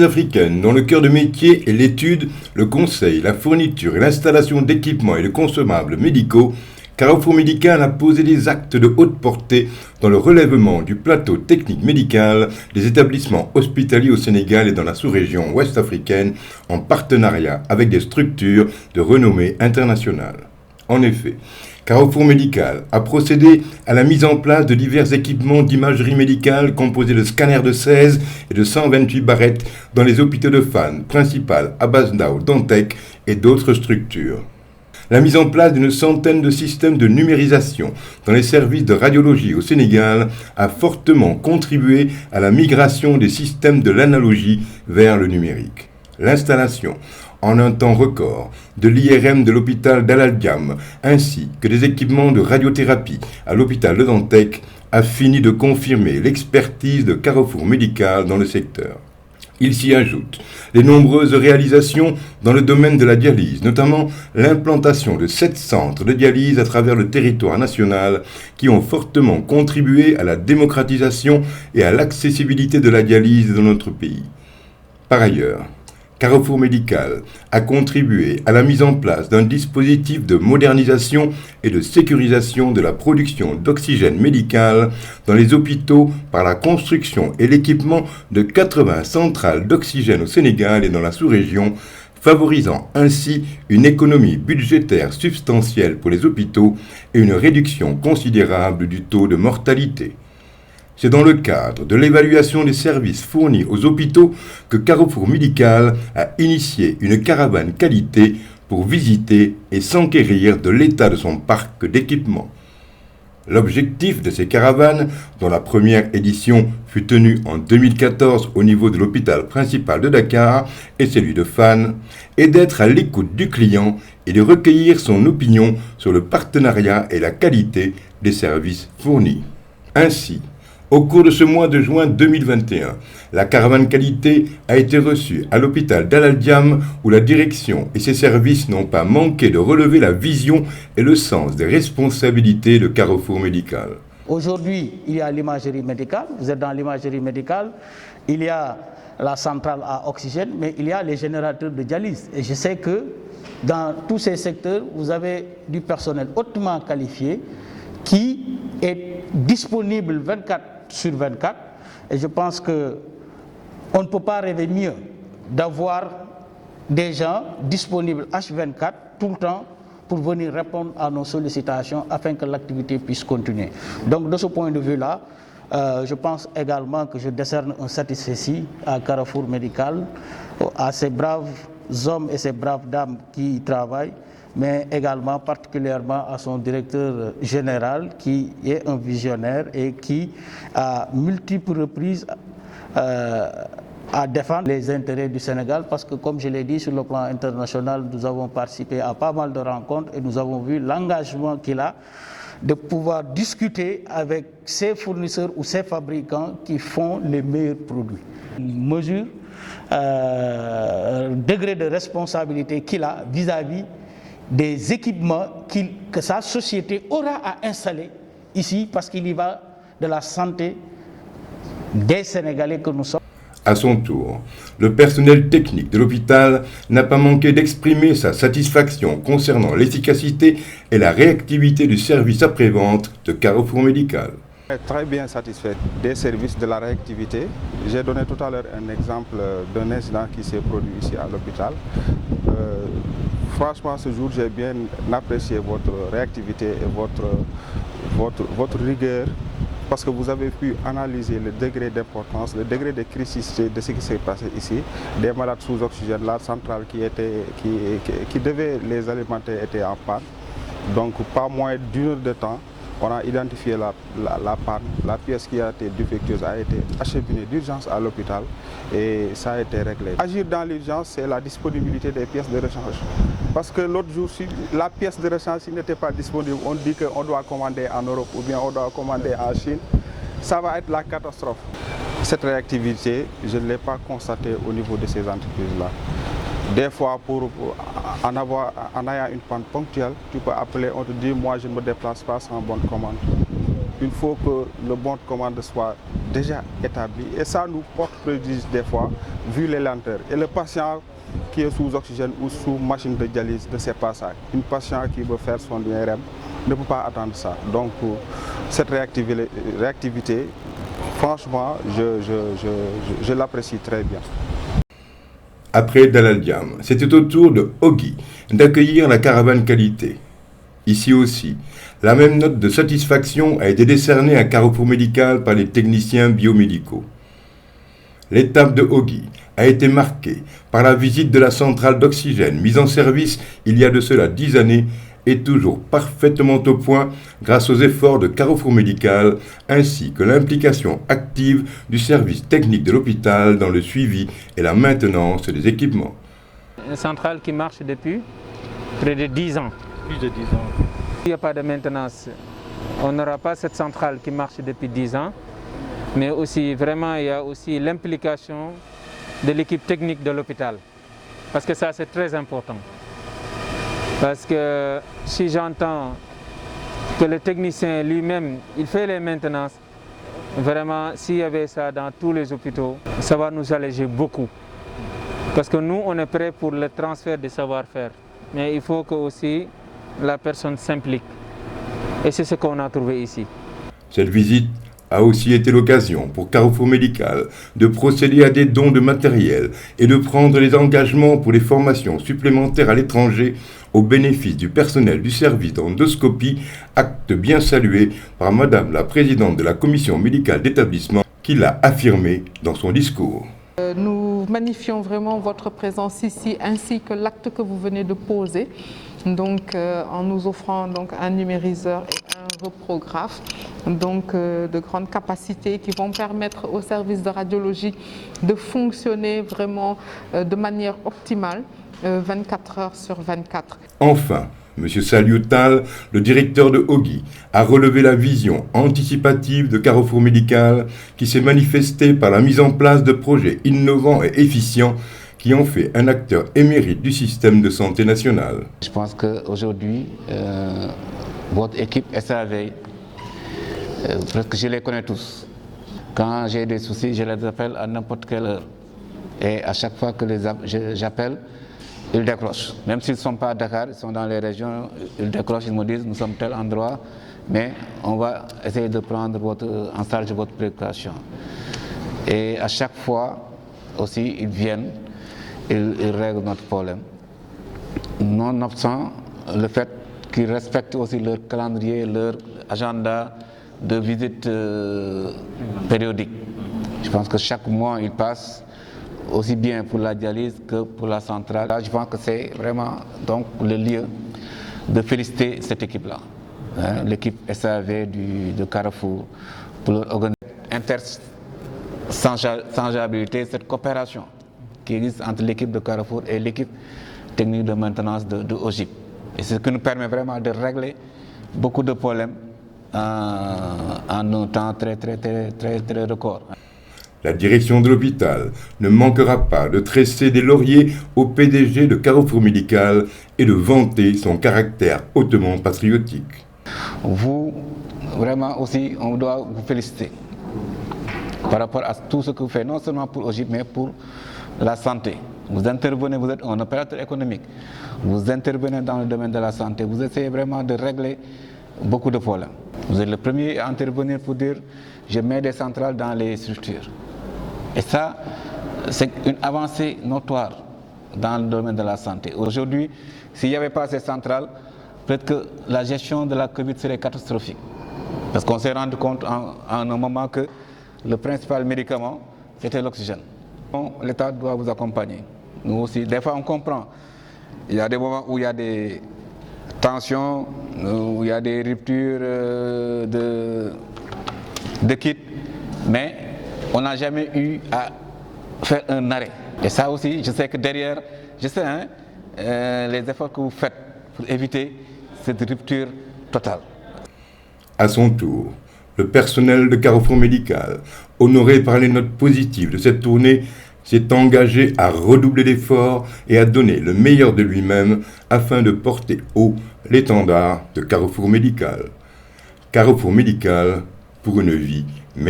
Africaine, dont le cœur de métier est l'étude, le conseil, la fourniture et l'installation d'équipements et de consommables médicaux, Carrefour Médical a posé des actes de haute portée dans le relèvement du plateau technique médical des établissements hospitaliers au Sénégal et dans la sous-région ouest africaine en partenariat avec des structures de renommée internationale. En effet, Carrefour Médical a procédé à la mise en place de divers équipements d'imagerie médicale composés de scanners de 16 et de 128 barrettes dans les hôpitaux de Fann, Principal, Abass Ndao, Dantec et d'autres structures. La mise en place d'une centaine de systèmes de numérisation dans les services de radiologie au Sénégal a fortement contribué à la migration des systèmes de l'analogie vers le numérique. L'installation, en un temps record, de l'IRM de l'hôpital d'Al Aldiam ainsi que des équipements de radiothérapie à l'hôpital de Dantec a fini de confirmer l'expertise de Carrefour Médical dans le secteur. Il s'y ajoute les nombreuses réalisations dans le domaine de la dialyse, notamment l'implantation de 7 centres de dialyse à travers le territoire national qui ont fortement contribué à la démocratisation et à l'accessibilité de la dialyse dans notre pays. Par ailleurs, Carrefour Médical a contribué à la mise en place d'un dispositif de modernisation et de sécurisation de la production d'oxygène médical dans les hôpitaux par la construction et l'équipement de 80 centrales d'oxygène au Sénégal et dans la sous-région, favorisant ainsi une économie budgétaire substantielle pour les hôpitaux et une réduction considérable du taux de mortalité. C'est dans le cadre de l'évaluation des services fournis aux hôpitaux que Carrefour Médical a initié une caravane qualité pour visiter et s'enquérir de l'état de son parc d'équipements. L'objectif de ces caravanes, dont la première édition fut tenue en 2014 au niveau de l'hôpital principal de Dakar et celui de Fann, est d'être à l'écoute du client et de recueillir son opinion sur le partenariat et la qualité des services fournis. Ainsi, au cours de ce mois de juin 2021, la caravane qualité a été reçue à l'hôpital d'Al Aldiam où la direction et ses services n'ont pas manqué de relever la vision et le sens des responsabilités de Carrefour Médical. Aujourd'hui, il y a l'imagerie médicale, vous êtes dans l'imagerie médicale, il y a la centrale à oxygène, mais il y a les générateurs de dialyse. Et je sais que dans tous ces secteurs, vous avez du personnel hautement qualifié qui est disponible 24/24 et je pense qu'on ne peut pas rêver mieux d'avoir des gens disponibles H24 tout le temps pour venir répondre à nos sollicitations afin que l'activité puisse continuer. Donc de ce point de vue-là, je pense également que je décerne un satisfecit à Carrefour Médical, à ces braves hommes et ces braves dames qui y travaillent, mais également particulièrement à son directeur général qui est un visionnaire et qui, à multiples reprises, à défendre les intérêts du Sénégal parce que, comme je l'ai dit, sur le plan international, nous avons participé à pas mal de rencontres et nous avons vu l'engagement qu'il a de pouvoir discuter avec ses fournisseurs ou ses fabricants qui font les meilleurs produits. Mesure, degré de responsabilité qu'il a vis-à-vis des équipements que sa société aura à installer ici parce qu'il y va de la santé des Sénégalais que nous sommes. À son tour, le personnel technique de l'hôpital n'a pas manqué d'exprimer sa satisfaction concernant l'efficacité et la réactivité du service après-vente de Carrefour Médical. Très bien satisfait des services de la réactivité. J'ai donné tout à l'heure un exemple d'un incident qui s'est produit ici à l'hôpital. Franchement, ce jour, j'ai bien apprécié votre réactivité et votre rigueur parce que vous avez pu analyser le degré d'importance, le degré de criticité de ce qui s'est passé ici, des malades sous oxygène, la centrale qui devait les alimenter était en panne. Donc, pas moins d'une heure de temps, on a identifié la panne, la pièce qui a été défectueuse a été acheminée d'urgence à l'hôpital et ça a été réglé. Agir dans l'urgence, c'est la disponibilité des pièces de rechange. Parce que l'autre jour, si la pièce de rechange n'était pas disponible, on dit qu'on doit commander en Europe ou bien on doit commander en Chine, ça va être la catastrophe. Cette réactivité, je ne l'ai pas constatée au niveau de ces entreprises-là. Des fois, en ayant une panne ponctuelle, tu peux appeler, on te dit, moi je ne me déplace pas sans bonne commande. il faut que le bon de commande soit déjà établi. Et ça nous porte préjudice des fois, vu les lenteurs. Et le patient qui est sous oxygène ou sous machine de dialyse ne sait pas ça. Une patient qui veut faire son IRM ne peut pas attendre ça. Donc cette réactivité, franchement, je l'apprécie très bien. Après Dalal Jamm, c'était au tour de Ogi d'accueillir la caravane qualité. Ici aussi, la même note de satisfaction a été décernée à Carrefour Médical par les techniciens biomédicaux. L'étape de Ogi a été marquée par la visite de la centrale d'oxygène mise en service il y a de cela 10 années et toujours parfaitement au point grâce aux efforts de Carrefour Médical ainsi que l'implication active du service technique de l'hôpital dans le suivi et la maintenance des équipements. Une centrale qui marche depuis près de 10 ans. Plus de 10 ans. S'il n'y a pas de maintenance, on n'aura pas cette centrale qui marche depuis 10 ans. Mais aussi, vraiment, il y a aussi l'implication de l'équipe technique de l'hôpital. Parce que ça, c'est très important. Parce que si j'entends que le technicien lui-même, il fait les maintenances, vraiment, s'il y avait ça dans tous les hôpitaux, ça va nous alléger beaucoup. Parce que nous, on est prêts pour le transfert des savoir-faire. Mais il faut que aussi la personne s'implique. Et c'est ce qu'on a trouvé ici. Cette visite a aussi été l'occasion pour Carrefour Médical de procéder à des dons de matériel et de prendre les engagements pour les formations supplémentaires à l'étranger au bénéfice du personnel du service d'endoscopie, acte bien salué par Madame la Présidente de la Commission médicale d'établissement qui l'a affirmé dans son discours. Nous magnifions vraiment votre présence ici ainsi que l'acte que vous venez de poser, donc en nous offrant donc un numériseur et un reprographe, donc de grandes capacités qui vont permettre au service de radiologie de fonctionner vraiment de manière optimale 24 heures sur 24. Enfin, M. Saliou Tall, le directeur de Ogi, a relevé la vision anticipative de Carrefour Médical qui s'est manifestée par la mise en place de projets innovants et efficients qui ont fait un acteur émérite du système de santé national. Je pense qu'aujourd'hui, votre équipe SAV, presque je les connais tous. Quand j'ai des soucis, je les appelle à n'importe quelle heure. Et à chaque fois que j'appelle, ils décrochent. Même s'ils ne sont pas à Dakar, ils sont dans les régions, ils décrochent, ils me disent nous sommes tel endroit, mais on va essayer de prendre en charge votre préoccupation. Et à chaque fois aussi, ils viennent, ils règlent notre problème. Nonobstant le fait qu'ils respectent aussi leur calendrier, leur agenda de visite périodique. Je pense que chaque mois, ils passent aussi bien pour la dialyse que pour la centrale. Là, je pense que c'est vraiment donc le lieu de féliciter cette équipe-là, hein, l'équipe SAV de Carrefour, pour leur interchangeabilité, cette coopération qui existe entre l'équipe de Carrefour et l'équipe technique de maintenance de OGIP. Et c'est ce qui nous permet vraiment de régler beaucoup de problèmes en un temps très record. La direction de l'hôpital ne manquera pas de tresser des lauriers au PDG de Carrefour Médical et de vanter son caractère hautement patriotique. Vous, vraiment aussi, on doit vous féliciter par rapport à tout ce que vous faites, non seulement pour OGIP, mais pour la santé. Vous intervenez, vous êtes un opérateur économique, vous intervenez dans le domaine de la santé, vous essayez vraiment de régler beaucoup de problèmes. Vous êtes le premier à intervenir pour dire je mets des centrales dans les structures. Et ça, c'est une avancée notoire dans le domaine de la santé. Aujourd'hui, s'il n'y avait pas ces centrales, peut-être que la gestion de la Covid serait catastrophique. Parce qu'on s'est rendu compte en un moment que le principal médicament, c'était l'oxygène. L'État doit vous accompagner. Nous aussi, des fois on comprend. Il y a des moments où il y a des tensions, où il y a des ruptures de kits, mais on n'a jamais eu à faire un arrêt. Et ça aussi, je sais que derrière, je sais les efforts que vous faites pour éviter cette rupture totale. À son tour, le personnel de Carrefour Médical, honoré par les notes positives de cette tournée, s'est engagé à redoubler d'efforts et à donner le meilleur de lui-même afin de porter haut l'étendard de Carrefour Médical. Carrefour Médical, pour une vie